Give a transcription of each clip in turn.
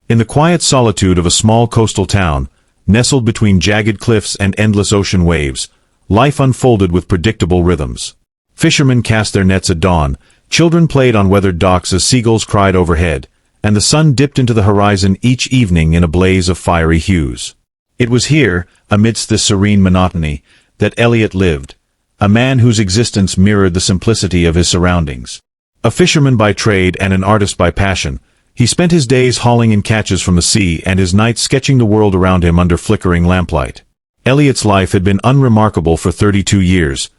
In the quiet solitude of a small coastal town, nestled between jagged cliffs and endless ocean waves, life unfolded with predictable rhythms. Fishermen cast their nets at dawn, children played on weathered docks as seagulls cried overhead, and the sun dipped into the horizon each evening in a blaze of fiery hues. It was here, amidst this serene monotony, that Elliot lived, a man whose existence mirrored the simplicity of his surroundings. A fisherman by trade and an artist by passion, he spent his days hauling in catches from the sea and his nights sketching the world around him under flickering lamplight. Elliot's life had been unremarkable for 32 years,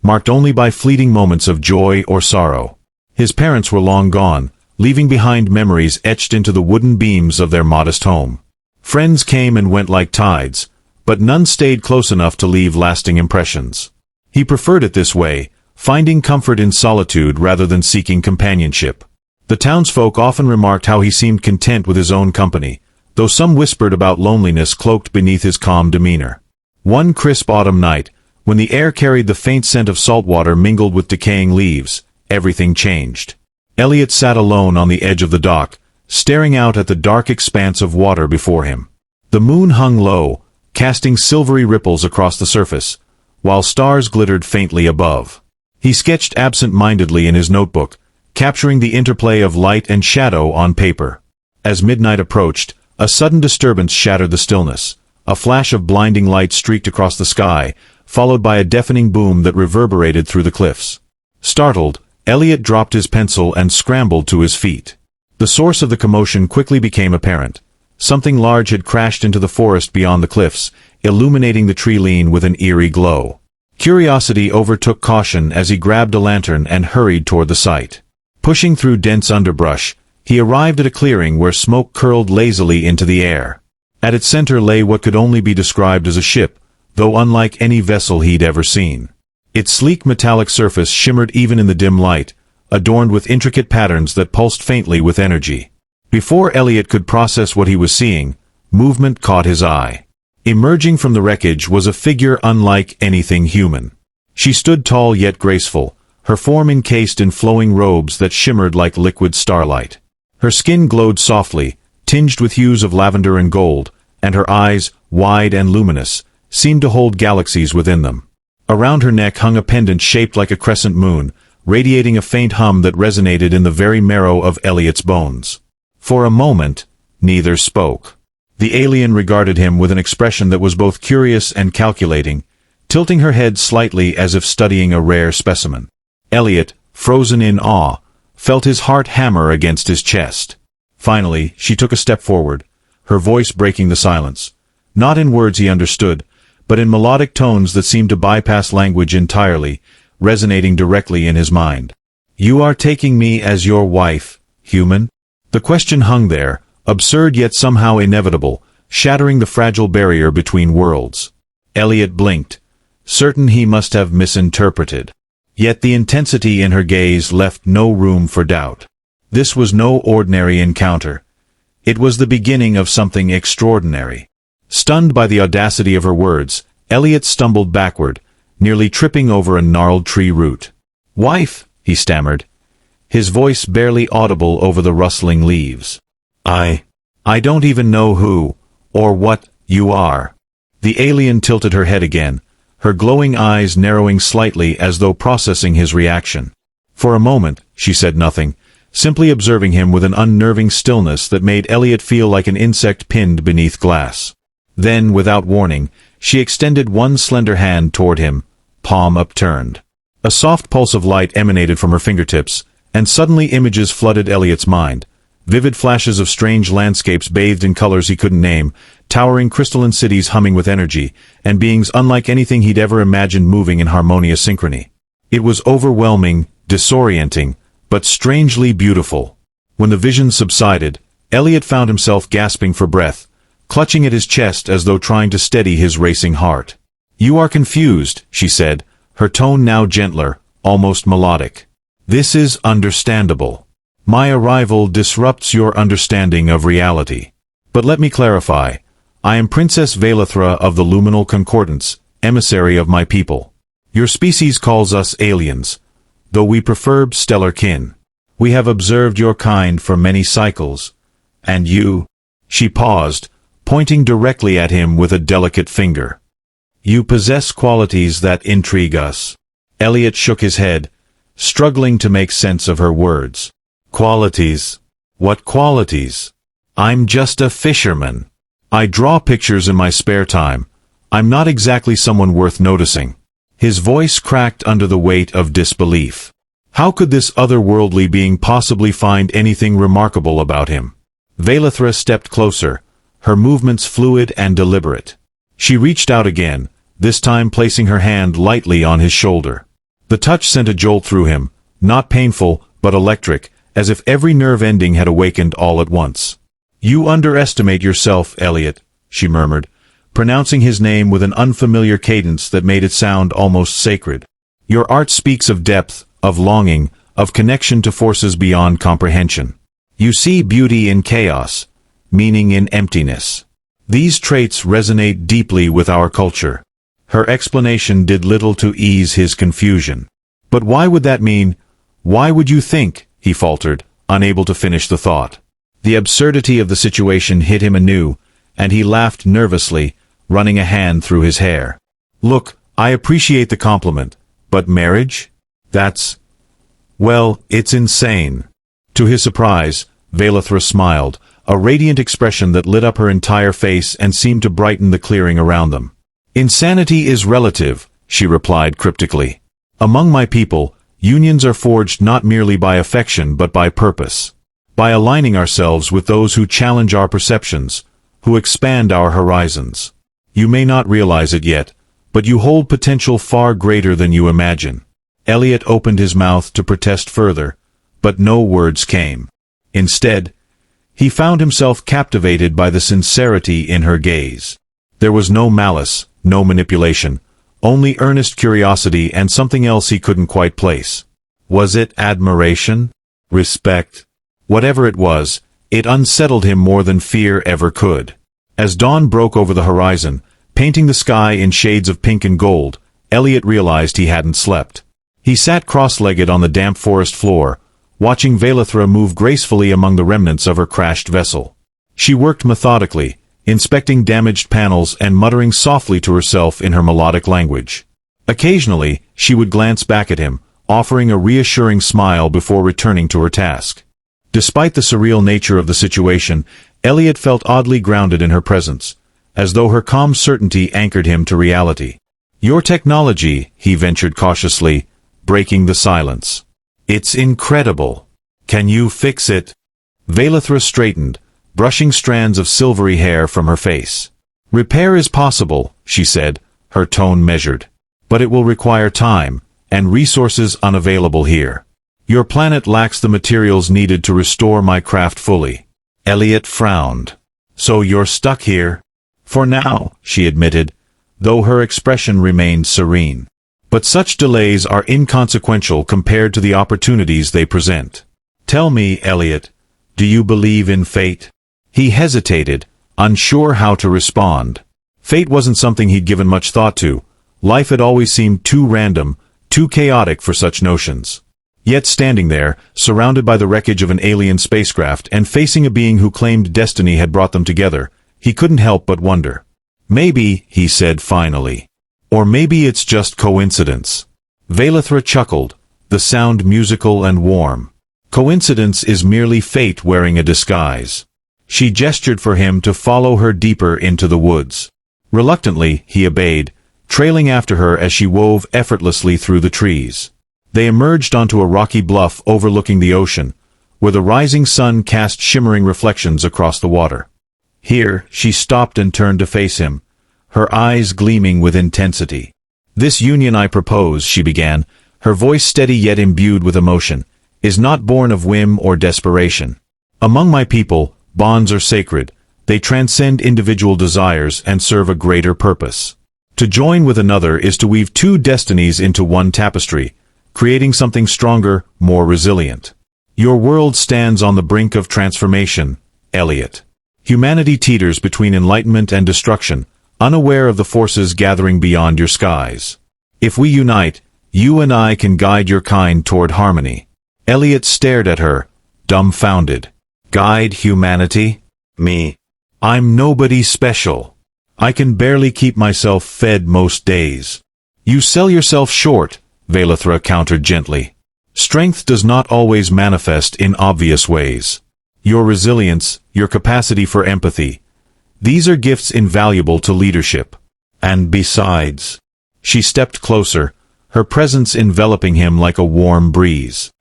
marked only by fleeting moments of joy or sorrow. His parents were long gone, leaving behind memories etched into the wooden beams of their modest home. Friends came and went like tides, but none stayed close enough to leave lasting impressions. He preferred it this way, finding comfort in solitude rather than seeking companionship. The townsfolk often remarked how he seemed content with his own company, though some whispered about loneliness cloaked beneath his calm demeanor. One crisp autumn night, when the air carried the faint scent of salt water mingled with decaying leaves, everything changed. Elliot sat alone on the edge of the dock, staring out at the dark expanse of water before him. The moon hung low, casting silvery ripples across the surface, while stars glittered faintly above. He sketched absent-mindedly in his notebook, capturing the interplay of light and shadow on paper. As midnight approached, a sudden disturbance shattered the stillness. A flash of blinding light streaked across the sky, followed by a deafening boom that reverberated through the cliffs. Startled, Elliot dropped his pencil and scrambled to his feet. The source of the commotion quickly became apparent. Something large had crashed into the forest beyond the cliffs, illuminating the tree-line with an eerie glow. Curiosity overtook caution as he grabbed a lantern and hurried toward the site. Pushing through dense underbrush, he arrived at a clearing where smoke curled lazily into the air. At its center lay what could only be described as a ship, though unlike any vessel he'd ever seen. Its sleek metallic surface shimmered even in the dim light, adorned with intricate patterns that pulsed faintly with energy. Before Elliot could process what he was seeing, movement caught his eye. Emerging from the wreckage was a figure unlike anything human. She stood tall yet graceful, her form encased in flowing robes that shimmered like liquid starlight. Her skin glowed softly, tinged with hues of lavender and gold, and her eyes, wide and luminous, seemed to hold galaxies within them. Around her neck hung a pendant shaped like a crescent moon, radiating a faint hum that resonated in the very marrow of Elliot's bones. For a moment, neither spoke. The alien regarded him with an expression that was both curious and calculating, tilting her head slightly as if studying a rare specimen. Elliot, frozen in awe, felt his heart hammer against his chest. Finally, she took a step forward, her voice breaking the silence. Not in words he understood, but in melodic tones that seemed to bypass language entirely, resonating directly in his mind. "You are taking me as your wife, human?" The question hung there, absurd yet somehow inevitable, shattering the fragile barrier between worlds. Elliot blinked, certain he must have misinterpreted. Yet the intensity in her gaze left no room for doubt. This was no ordinary encounter. It was the beginning of something extraordinary. Stunned by the audacity of her words, Elliot stumbled backward, nearly tripping over a gnarled tree root. "Wife," he stammered, his voice barely audible over the rustling leaves. I don't even know who, or what, you are." The alien tilted her head again, her glowing eyes narrowing slightly as though processing his reaction. For a moment, she said nothing, simply observing him with an unnerving stillness that made Elliot feel like an insect pinned beneath glass. Then, without warning, she extended one slender hand toward him, palm upturned. A soft pulse of light emanated from her fingertips, and suddenly images flooded Elliot's mind. Vivid flashes of strange landscapes bathed in colors he couldn't name, towering crystalline cities humming with energy, and beings unlike anything he'd ever imagined moving in harmonious synchrony. It was overwhelming, disorienting, but strangely beautiful. When the vision subsided, Elliot found himself gasping for breath, clutching at his chest as though trying to steady his racing heart. "You are confused," she said, her tone now gentler, almost melodic. "This is understandable. My arrival disrupts your understanding of reality. But let me clarify. I am Princess Velethra of the Luminal Concordance, emissary of my people. Your species calls us aliens, though we prefer stellar kin. We have observed your kind for many cycles. And you?" She paused, pointing directly at him with a delicate finger. You possess qualities that intrigue us. Elliot shook his head, struggling to make sense of her words. Qualities? What qualities? I'm just a fisherman. I draw pictures in my spare time. I'm not exactly someone worth noticing. His voice cracked under the weight of disbelief. How could this otherworldly being possibly find anything remarkable about him? Velithra stepped closer, her movements fluid and deliberate. She reached out again, this time placing her hand lightly on his shoulder. The touch sent a jolt through him, not painful, but electric, as if every nerve ending had awakened all at once. You underestimate yourself, Elliot, she murmured, pronouncing his name with an unfamiliar cadence that made it sound almost sacred. Your art speaks of depth, of longing, of connection to forces beyond comprehension. You see beauty in chaos, meaning in emptiness. These traits resonate deeply with our culture. Her explanation did little to ease his confusion. But why would that mean? Why would you think? He faltered, unable to finish the thought. The absurdity of the situation hit him anew, and he laughed nervously, running a hand through his hair. Look, I appreciate the compliment, but marriage? Well, it's insane. To his surprise, Velithra smiled, a radiant expression that lit up her entire face and seemed to brighten the clearing around them. Insanity is relative, she replied cryptically. Among my people, unions are forged not merely by affection but by purpose. By aligning ourselves with those who challenge our perceptions, who expand our horizons. You may not realize it yet, but you hold potential far greater than you imagine. Elliot opened his mouth to protest further, but no words came. Instead, he found himself captivated by the sincerity in her gaze. There was no malice, no manipulation, only earnest curiosity and something else he couldn't quite place. Was it admiration? Respect? Whatever it was, it unsettled him more than fear ever could. As dawn broke over the horizon, painting the sky in shades of pink and gold, Elliot realized he hadn't slept. He sat cross-legged on the damp forest floor, watching Velithra move gracefully among the remnants of her crashed vessel. She worked methodically, inspecting damaged panels and muttering softly to herself in her melodic language. Occasionally, she would glance back at him, offering a reassuring smile before returning to her task. Despite the surreal nature of the situation, Elliot felt oddly grounded in her presence, as though her calm certainty anchored him to reality. Your technology, he ventured cautiously, breaking the silence. It's incredible. Can you fix it? Velithra straightened, brushing strands of silvery hair from her face. Repair is possible, she said, her tone measured. But it will require time, and resources unavailable here. Your planet lacks the materials needed to restore my craft fully. Elliot frowned. So you're stuck here? For now, she admitted, though her expression remained serene. But such delays are inconsequential compared to the opportunities they present. Tell me, Elliot, do you believe in fate? He hesitated, unsure how to respond. Fate wasn't something he'd given much thought to. Life had always seemed too random, too chaotic for such notions. Yet standing there, surrounded by the wreckage of an alien spacecraft and facing a being who claimed destiny had brought them together, he couldn't help but wonder. Maybe, he said finally. Or maybe it's just coincidence. Velithra chuckled, the sound musical and warm. Coincidence is merely fate wearing a disguise. She gestured for him to follow her deeper into the woods. Reluctantly, he obeyed, trailing after her as she wove effortlessly through the trees. They emerged onto a rocky bluff overlooking the ocean, where the rising sun cast shimmering reflections across the water. Here, she stopped and turned to face him, her eyes gleaming with intensity. This union I propose, she began, her voice steady yet imbued with emotion, is not born of whim or desperation. Among my people, bonds are sacred. They transcend individual desires and serve a greater purpose. To join with another is to weave two destinies into one tapestry, creating something stronger, more resilient. Your world stands on the brink of transformation, Elliot. Humanity teeters between enlightenment and destruction, unaware of the forces gathering beyond your skies. If we unite, you and I can guide your kind toward harmony. Elliot stared at her, dumbfounded. Guide humanity? Me? I'm nobody special. I can barely keep myself fed most days. You sell yourself short, Velithra countered gently. Strength does not always manifest in obvious ways. Your resilience, your capacity for empathy, these are gifts invaluable to leadership. And besides, she stepped closer, her presence enveloping him like a warm breeze.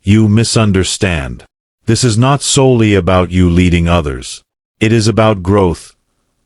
You misunderstand. This is not solely about you leading others. It is about growth,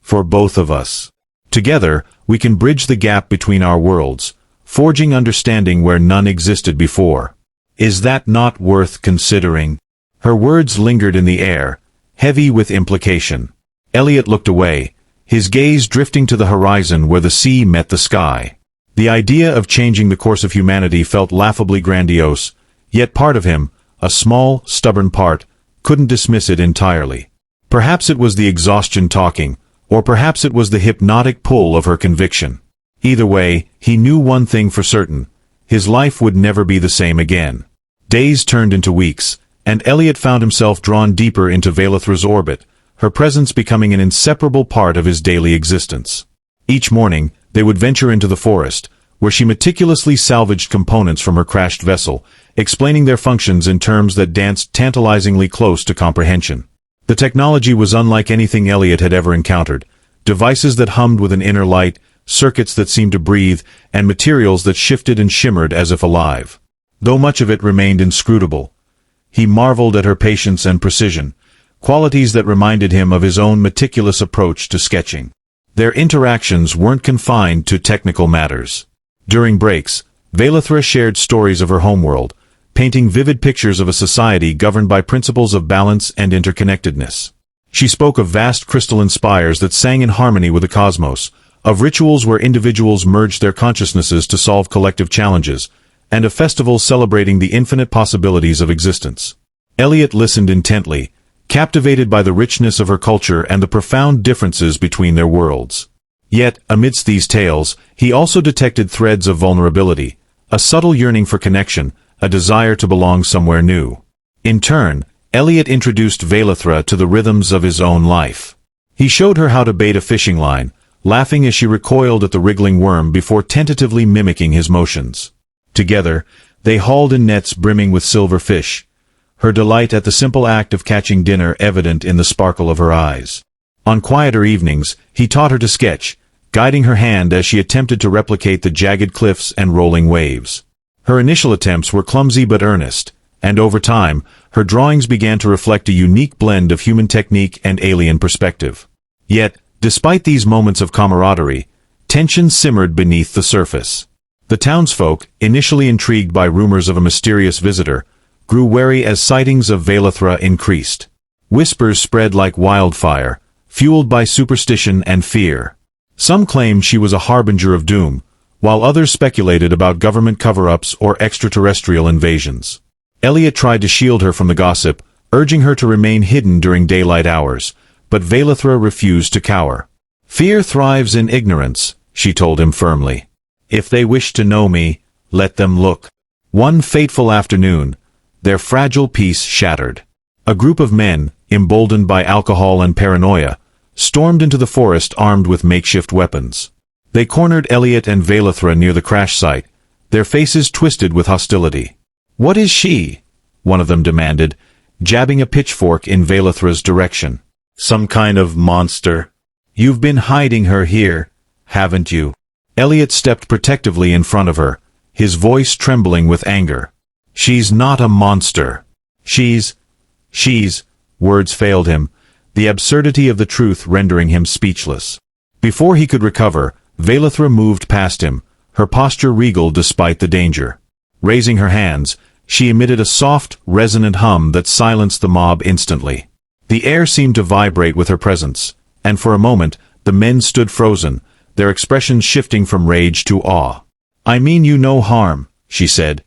for both of us. Together, we can bridge the gap between our worlds, forging understanding where none existed before. Is that not worth considering? Her words lingered in the air, heavy with implication. Elliot looked away, his gaze drifting to the horizon where the sea met the sky. The idea of changing the course of humanity felt laughably grandiose, yet part of him, a small, stubborn part, couldn't dismiss it entirely. Perhaps it was the exhaustion talking, or perhaps it was the hypnotic pull of her conviction. Either way, he knew one thing for certain: his life would never be the same again. Days turned into weeks, and Elliot found himself drawn deeper into Velithra's orbit, her presence becoming an inseparable part of his daily existence. Each morning, they would venture into the forest, where she meticulously salvaged components from her crashed vessel, explaining their functions in terms that danced tantalizingly close to comprehension. The technology was unlike anything Elliot had ever encountered: devices that hummed with an inner light, circuits that seemed to breathe, and materials that shifted and shimmered as if alive. Though much of it remained inscrutable, he marveled at her patience and precision, qualities that reminded him of his own meticulous approach to sketching. Their interactions weren't confined to technical matters. During breaks, Velithra shared stories of her homeworld, painting vivid pictures of a society governed by principles of balance and interconnectedness. She spoke of vast crystalline spires that sang in harmony with the cosmos, of rituals where individuals merged their consciousnesses to solve collective challenges, and of festivals celebrating the infinite possibilities of existence. Elliot listened intently, captivated by the richness of her culture and the profound differences between their worlds. Yet, amidst these tales, he also detected threads of vulnerability, a subtle yearning for connection, a desire to belong somewhere new. In turn, Elliot introduced Velithra to the rhythms of his own life. He showed her how to bait a fishing line, laughing as she recoiled at the wriggling worm before tentatively mimicking his motions. Together, they hauled in nets brimming with silver fish, her delight at the simple act of catching dinner evident in the sparkle of her eyes. On quieter evenings, he taught her to sketch, guiding her hand as she attempted to replicate the jagged cliffs and rolling waves. Her initial attempts were clumsy but earnest, and over time, her drawings began to reflect a unique blend of human technique and alien perspective. Yet, despite these moments of camaraderie, tension simmered beneath the surface. The townsfolk, initially intrigued by rumors of a mysterious visitor, grew wary as sightings of Velithra increased. Whispers spread like wildfire, fueled by superstition and fear. Some claimed she was a harbinger of doom, while others speculated about government cover-ups or extraterrestrial invasions. Elliot tried to shield her from the gossip, urging her to remain hidden during daylight hours, but Velithra refused to cower. "Fear thrives in ignorance," she told him firmly. "If they wish to know me, let them look." One fateful afternoon, their fragile peace shattered. A group of men, emboldened by alcohol and paranoia, stormed into the forest armed with makeshift weapons. They cornered Elliot and Velithra near the crash site, their faces twisted with hostility. "What is she?" one of them demanded, jabbing a pitchfork in Velithra's direction. "Some kind of monster. You've been hiding her here, haven't you?" Elliot stepped protectively in front of her, his voice trembling with anger. "She's not a monster. She's... Words failed him, the absurdity of the truth rendering him speechless. Before he could recover, Velithra moved past him, her posture regal despite the danger. Raising her hands, she emitted a soft, resonant hum that silenced the mob instantly. The air seemed to vibrate with her presence, and for a moment, the men stood frozen, their expressions shifting from rage to awe. "I mean you no harm," she said,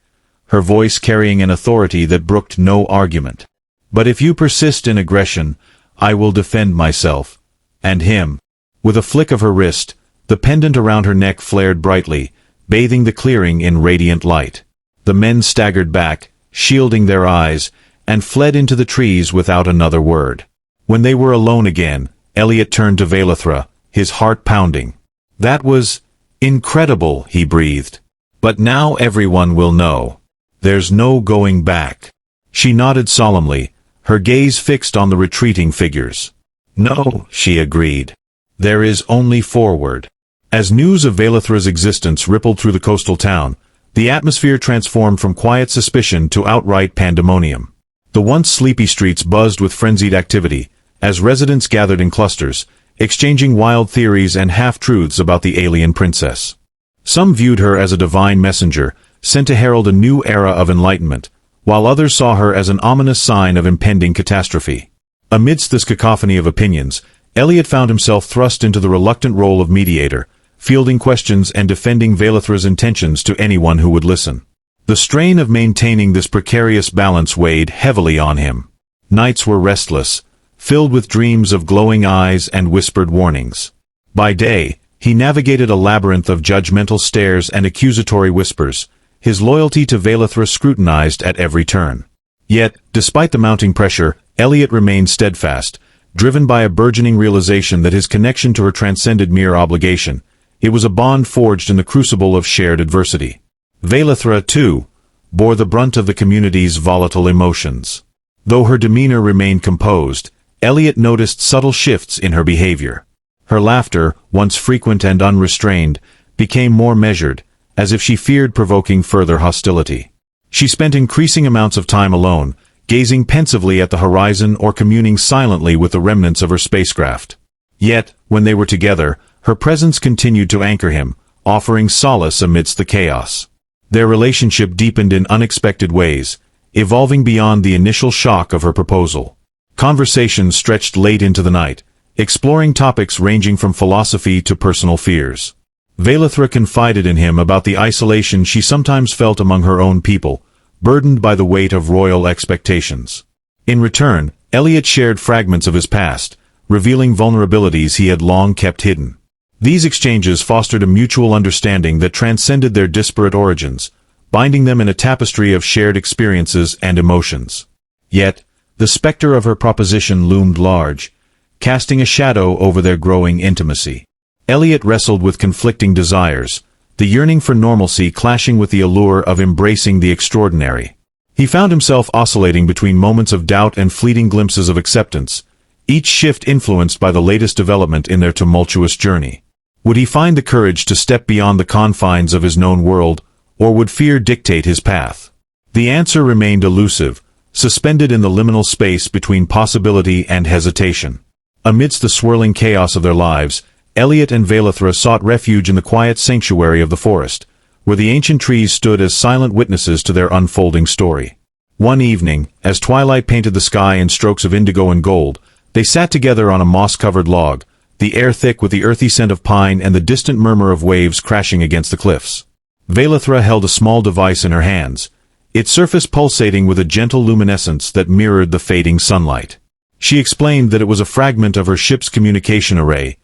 her voice carrying an authority that brooked no argument. "But if you persist in aggression, I will defend myself. And him." With a flick of her wrist, the pendant around her neck flared brightly, bathing the clearing in radiant light. The men staggered back, shielding their eyes, and fled into the trees without another word. When they were alone again, Elliot turned to Vailithra, his heart pounding. "That was incredible," he breathed. "But now everyone will know. There's no going back." She nodded solemnly, her gaze fixed on the retreating figures. "No," she agreed. "There is only forward." As news of Vailithra's existence rippled through the coastal town, the atmosphere transformed from quiet suspicion to outright pandemonium. The once sleepy streets buzzed with frenzied activity, as residents gathered in clusters, exchanging wild theories and half-truths about the alien princess. Some viewed her as a divine messenger, sent to herald a new era of enlightenment, while others saw her as an ominous sign of impending catastrophe. Amidst this cacophony of opinions, Elliot found himself thrust into the reluctant role of mediator, fielding questions and defending Vailithra's intentions to anyone who would listen. The strain of maintaining this precarious balance weighed heavily on him. Nights were restless, filled with dreams of glowing eyes and whispered warnings. By day, he navigated a labyrinth of judgmental stares and accusatory whispers, his loyalty to Vailithra scrutinized at every turn. Yet, despite the mounting pressure, Elliot remained steadfast, driven by a burgeoning realization that his connection to her transcended mere obligation. It was a bond forged in the crucible of shared adversity. Vailithra, too, bore the brunt of the community's volatile emotions. Though her demeanor remained composed, Elliot noticed subtle shifts in her behavior. Her laughter, once frequent and unrestrained, became more measured, as if she feared provoking further hostility. She spent increasing amounts of time alone, gazing pensively at the horizon or communing silently with the remnants of her spacecraft. Yet, when they were together, her presence continued to anchor him, offering solace amidst the chaos. Their relationship deepened in unexpected ways, evolving beyond the initial shock of her proposal. Conversations stretched late into the night, exploring topics ranging from philosophy to personal fears. Vailithra confided in him about the isolation she sometimes felt among her own people, burdened by the weight of royal expectations. In return, Elliot shared fragments of his past, revealing vulnerabilities he had long kept hidden. These exchanges fostered a mutual understanding that transcended their disparate origins, binding them in a tapestry of shared experiences and emotions. Yet, the specter of her proposition loomed large, casting a shadow over their growing intimacy. Elliot wrestled with conflicting desires, the yearning for normalcy clashing with the allure of embracing the extraordinary. He found himself oscillating between moments of doubt and fleeting glimpses of acceptance, each shift influenced by the latest development in their tumultuous journey. Would he find the courage to step beyond the confines of his known world, or would fear dictate his path? The answer remained elusive, suspended in the liminal space between possibility and hesitation. Amidst the swirling chaos of their lives, Elliot and Vailithra sought refuge in the quiet sanctuary of the forest, where the ancient trees stood as silent witnesses to their unfolding story. One evening, as twilight painted the sky in strokes of indigo and gold, they sat together on a moss-covered log, the air thick with the earthy scent of pine and the distant murmur of waves crashing against the cliffs. Vailithra held a small device in her hands, its surface pulsating with a gentle luminescence that mirrored the fading sunlight. She explained that it was a fragment of her ship's communication array,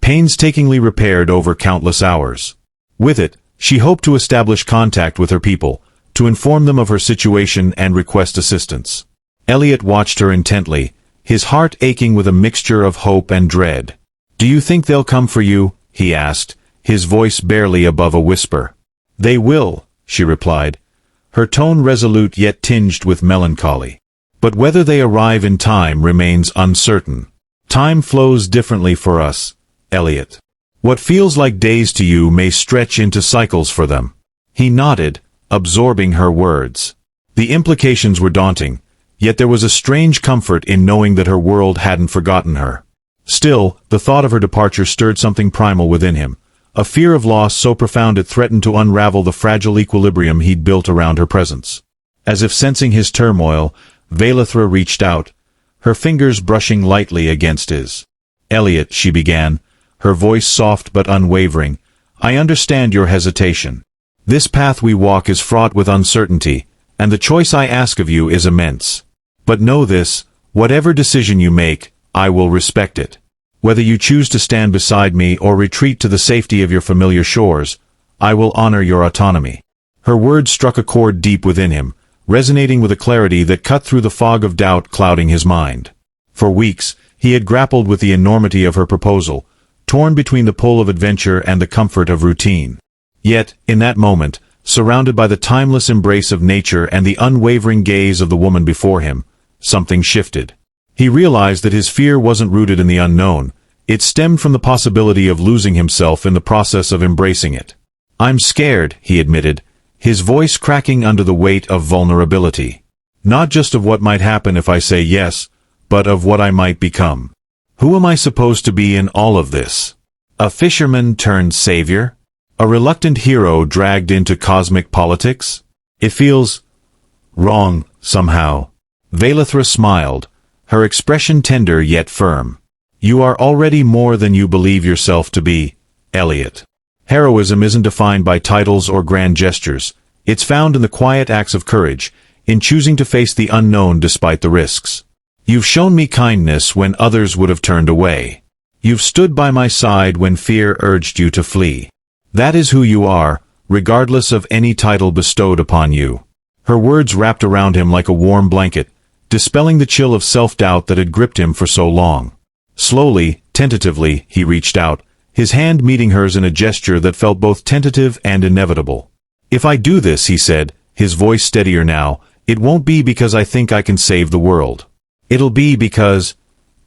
painstakingly repaired over countless hours. With it, she hoped to establish contact with her people, to inform them of her situation and request assistance. Elliot watched her intently, his heart aching with a mixture of hope and dread. "Do you think they'll come for you?" he asked, his voice barely above a whisper. "They will," she replied, her tone resolute yet tinged with melancholy. "But whether they arrive in time remains uncertain. Time flows differently for us, Elliot. What feels like days to you may stretch into cycles for them." He nodded, absorbing her words. The implications were daunting, yet there was a strange comfort in knowing that her world hadn't forgotten her. Still, the thought of her departure stirred something primal within him, a fear of loss so profound it threatened to unravel the fragile equilibrium he'd built around her presence. As if sensing his turmoil, Vailithra reached out, her fingers brushing lightly against his. "Elliot," she began, her voice soft but unwavering, "I understand your hesitation. This path we walk is fraught with uncertainty, and the choice I ask of you is immense. But know this, whatever decision you make, I will respect it. Whether you choose to stand beside me or retreat to the safety of your familiar shores, I will honor your autonomy." Her words struck a chord deep within him, resonating with a clarity that cut through the fog of doubt clouding his mind. For weeks, He had grappled with the enormity of her proposal, torn between the pull of adventure and the comfort of routine. Yet, in that moment, surrounded by the timeless embrace of nature and the unwavering gaze of the woman before him, something shifted. He realized that his fear wasn't rooted in the unknown. It stemmed from the possibility of losing himself in the process of embracing it. "I'm scared," he admitted, his voice cracking under the weight of vulnerability. "Not just of what might happen if I say yes, but of what I might become. Who am I supposed to be in all of this? A fisherman turned savior? A reluctant hero dragged into cosmic politics? It feels wrong, somehow." Velithra smiled, her expression tender yet firm. "You are already more than you believe yourself to be, Elliot. Heroism isn't defined by titles or grand gestures. It's found in the quiet acts of courage, in choosing to face the unknown despite the risks. You've shown me kindness when others would have turned away. You've stood by my side when fear urged you to flee. That is who you are, regardless of any title bestowed upon you." Her words wrapped around him like a warm blanket, dispelling the chill of self-doubt that had gripped him for so long. Slowly, tentatively, he reached out, his hand meeting hers in a gesture that felt both tentative and inevitable. "If I do this," he said, his voice steadier now, "it won't be because I think I can save the world. It'll be because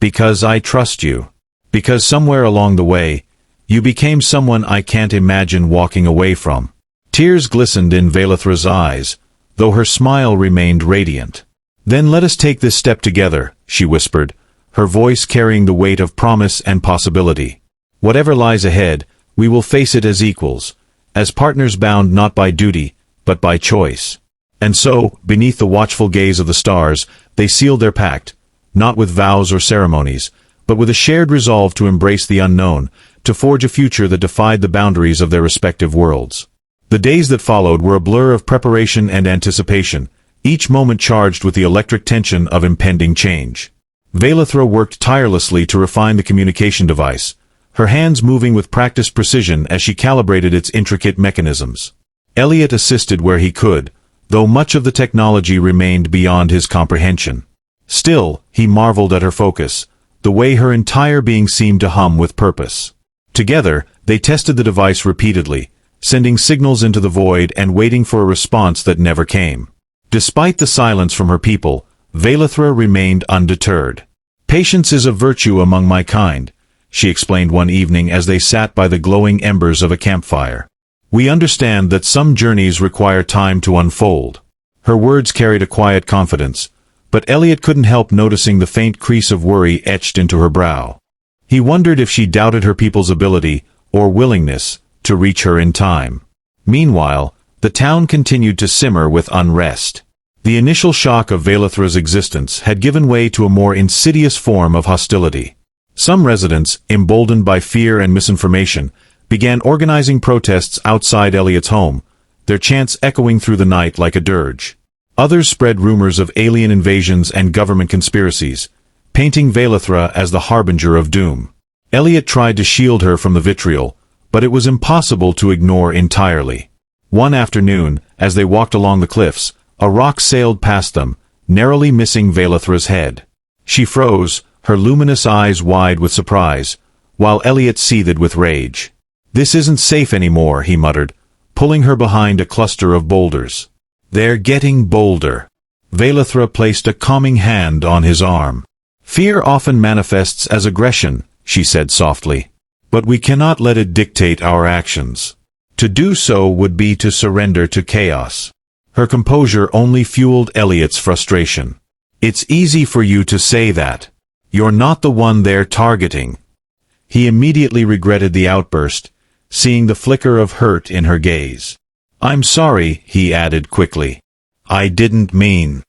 I trust you. Because somewhere along the way, you became someone I can't imagine walking away from." Tears glistened in Velithra's eyes, though her smile remained radiant. "Then let us take this step together," she whispered, her voice carrying the weight of promise and possibility. "Whatever lies ahead, we will face it as equals, as partners bound not by duty, but by choice." And so, beneath the watchful gaze of the stars, they sealed their pact, not with vows or ceremonies, but with a shared resolve to embrace the unknown, to forge a future that defied the boundaries of their respective worlds. The days that followed were a blur of preparation and anticipation, each moment charged with the electric tension of impending change. Velithra worked tirelessly to refine the communication device, her hands moving with practiced precision as she calibrated its intricate mechanisms. Elliot assisted where he could, though much of the technology remained beyond his comprehension. Still, he marveled at her focus, the way her entire being seemed to hum with purpose. Together, they tested the device repeatedly, sending signals into the void and waiting for a response that never came. Despite the silence from her people, Velithra remained undeterred. "Patience is a virtue among my kind," she explained one evening as they sat by the glowing embers of a campfire. "We understand that some journeys require time to unfold." Her words carried a quiet confidence, but Elliot couldn't help noticing the faint crease of worry etched into her brow. He wondered if she doubted her people's ability, or willingness, to reach her in time. Meanwhile, the town continued to simmer with unrest. The initial shock of Velithra's existence had given way to a more insidious form of hostility. Some residents, emboldened by fear and misinformation, began organizing protests outside Elliot's home, their chants echoing through the night like a dirge. Others spread rumors of alien invasions and government conspiracies, painting Velithra as the harbinger of doom. Elliot tried to shield her from the vitriol, but it was impossible to ignore entirely. One afternoon, as they walked along the cliffs, a rock sailed past them, narrowly missing Velithra's head. She froze, her luminous eyes wide with surprise, while Elliot seethed with rage. "This isn't safe anymore," he muttered, pulling her behind a cluster of boulders. "They're getting bolder." Velithra placed a calming hand on his arm. "Fear often manifests as aggression," she said softly. "But we cannot let it dictate our actions. To do so would be to surrender to chaos." Her composure only fueled Elliot's frustration. "It's easy for you to say that. You're not the one they're targeting." He immediately regretted the outburst, seeing the flicker of hurt in her gaze. "I'm sorry," he added quickly. "I didn't mean."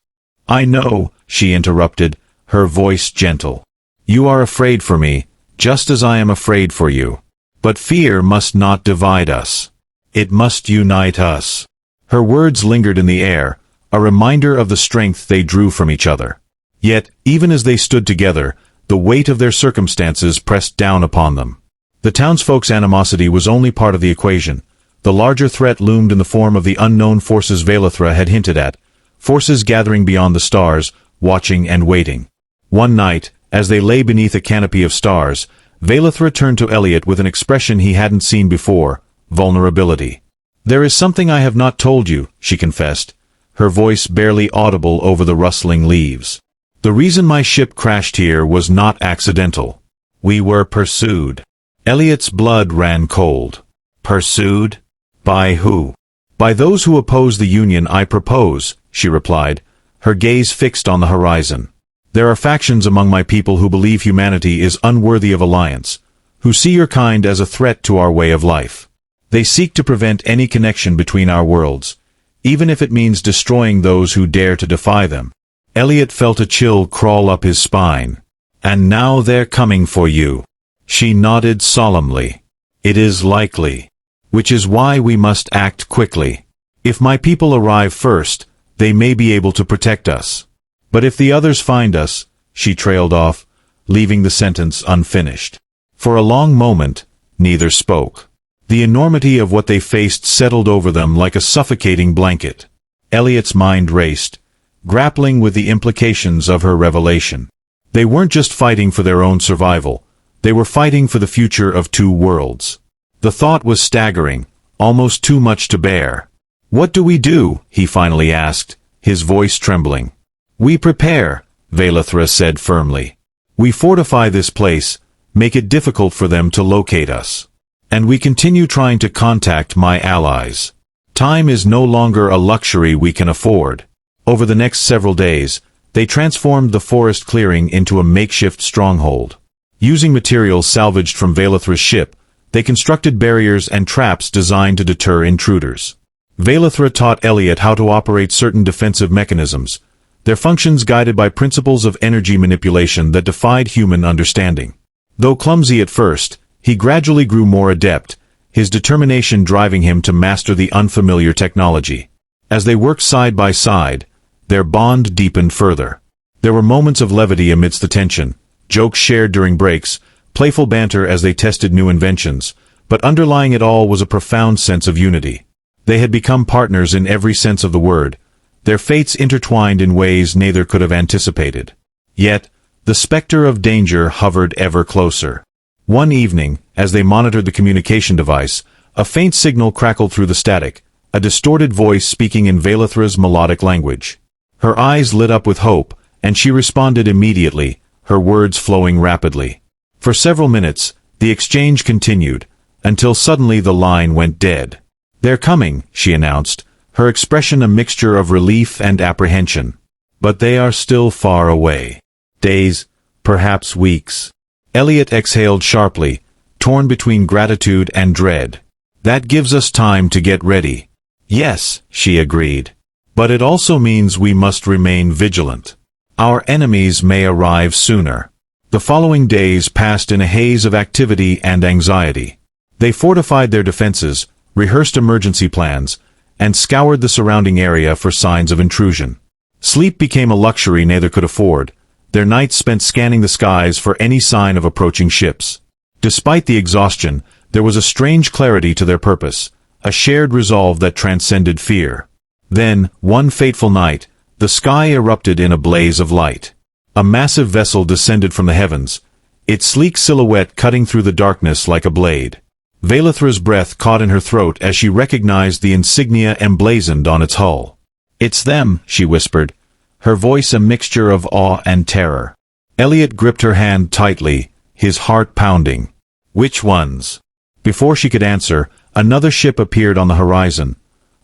"I know," she interrupted, her voice gentle. "You are afraid for me, just as I am afraid for you. But fear must not divide us. It must unite us." Her words lingered in the air, a reminder of the strength they drew from each other. Yet, even as they stood together, the weight of their circumstances pressed down upon them. The townsfolk's animosity was only part of the equation. The larger threat loomed in the form of the unknown forces Velithra had hinted at, forces gathering beyond the stars, watching and waiting. One night, As they lay beneath a canopy of stars, Vailithra turned to Elliot with an expression he hadn't seen before: vulnerability. "There is something I have not told you," she confessed, her voice barely audible over the rustling leaves. "The reason my ship crashed here was not accidental. We were pursued." Elliot's blood ran cold. "Pursued? By who?" "By those who oppose the union I propose," she replied, her gaze fixed on the horizon. "There are factions among my people who believe humanity is unworthy of alliance, who see your kind as a threat to our way of life. They seek to prevent any connection between our worlds, even if it means destroying those who dare to defy them." Elliot felt a chill crawl up his spine. "And now they're coming for you." She nodded solemnly. "It is likely. Which is why we must act quickly. If my people arrive first, they may be able to protect us. But if the others find us," she trailed off, leaving the sentence unfinished. For a long moment, neither spoke. The enormity of what they faced settled over them like a suffocating blanket. Elliot's mind raced, grappling with the implications of her revelation. They weren't just fighting for their own survival, they were fighting for the future of two worlds. The thought was staggering, almost too much to bear. "What do we do?" he finally asked, his voice trembling. "We prepare," Vailithra said firmly. "We fortify this place, make it difficult for them to locate us. And we continue trying to contact my allies. Time is no longer a luxury we can afford." Over the next several days, they transformed the forest clearing into a makeshift stronghold. Using materials salvaged from Vailithra's ship, they constructed barriers and traps designed to deter intruders. Vailithra taught Elliot how to operate certain defensive mechanisms, their functions guided by principles of energy manipulation that defied human understanding. Though clumsy at first, he gradually grew more adept, his determination driving him to master the unfamiliar technology. As they worked side by side, their bond deepened further. There were moments of levity amidst the tension, jokes shared during breaks, playful banter as they tested new inventions, but underlying it all was a profound sense of unity. They had become partners in every sense of the word, their fates intertwined in ways neither could have anticipated. Yet, the specter of danger hovered ever closer. One evening, as they monitored the communication device, a faint signal crackled through the static, a distorted voice speaking in Vailithra's melodic language. Her eyes lit up with hope, and she responded immediately, her words flowing rapidly. For several minutes, the exchange continued, until suddenly the line went dead. "They're coming," she announced, her expression a mixture of relief and apprehension. "But they are still far away. Days, perhaps weeks." Elliot exhaled sharply, torn between gratitude and dread. "That gives us time to get ready." "Yes," she agreed. "But it also means we must remain vigilant. Our enemies may arrive sooner." The following days passed in a haze of activity and anxiety. They fortified their defenses, rehearsed emergency plans, and scoured the surrounding area for signs of intrusion. Sleep became a luxury neither could afford, their nights spent scanning the skies for any sign of approaching ships. Despite the exhaustion, there was a strange clarity to their purpose, a shared resolve that transcended fear. Then, one fateful night, the sky erupted in a blaze of light. A massive vessel descended from the heavens, its sleek silhouette cutting through the darkness like a blade. Vailithra's breath caught in her throat as she recognized the insignia emblazoned on its hull. "It's them," she whispered, her voice a mixture of awe and terror. Elliot gripped her hand tightly, his heart pounding. "Which ones?" Before she could answer, another ship appeared on the horizon,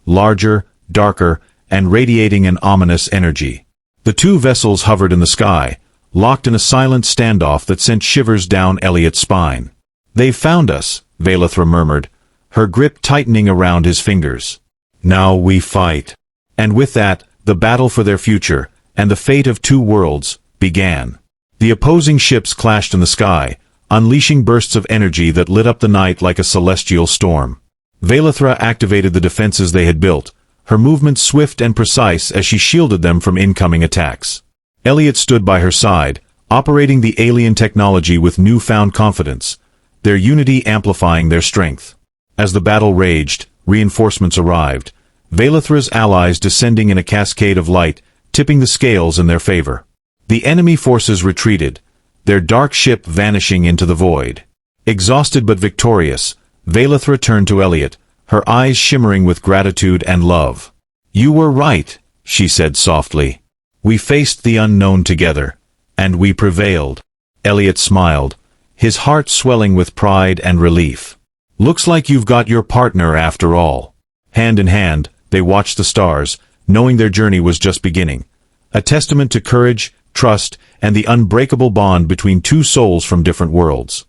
larger, darker, and radiating an ominous energy. The two vessels hovered in the sky, locked in a silent standoff that sent shivers down Elliot's spine. "They've found us," Vailithra murmured, her grip tightening around his fingers. "Now we fight." And with that, the battle for their future, and the fate of two worlds, began. The opposing ships clashed in the sky, unleashing bursts of energy that lit up the night like a celestial storm. Vailithra activated the defenses they had built, her movements swift and precise as she shielded them from incoming attacks. Elliot stood by her side, operating the alien technology with newfound confidence, their unity amplifying their strength. As the battle raged, reinforcements arrived, Vailithra's allies descending in a cascade of light, tipping the scales in their favor. The enemy forces retreated, their dark ship vanishing into the void. Exhausted but victorious, Valeth returned to Elliot, her eyes shimmering with gratitude and love. "You were right," she said softly. "We faced the unknown together, and we prevailed." Elliot smiled, his heart swelling with pride and relief. "Looks like you've got your partner after all." Hand in hand, they watched the stars, knowing their journey was just beginning. A testament to courage, trust, and the unbreakable bond between two souls from different worlds.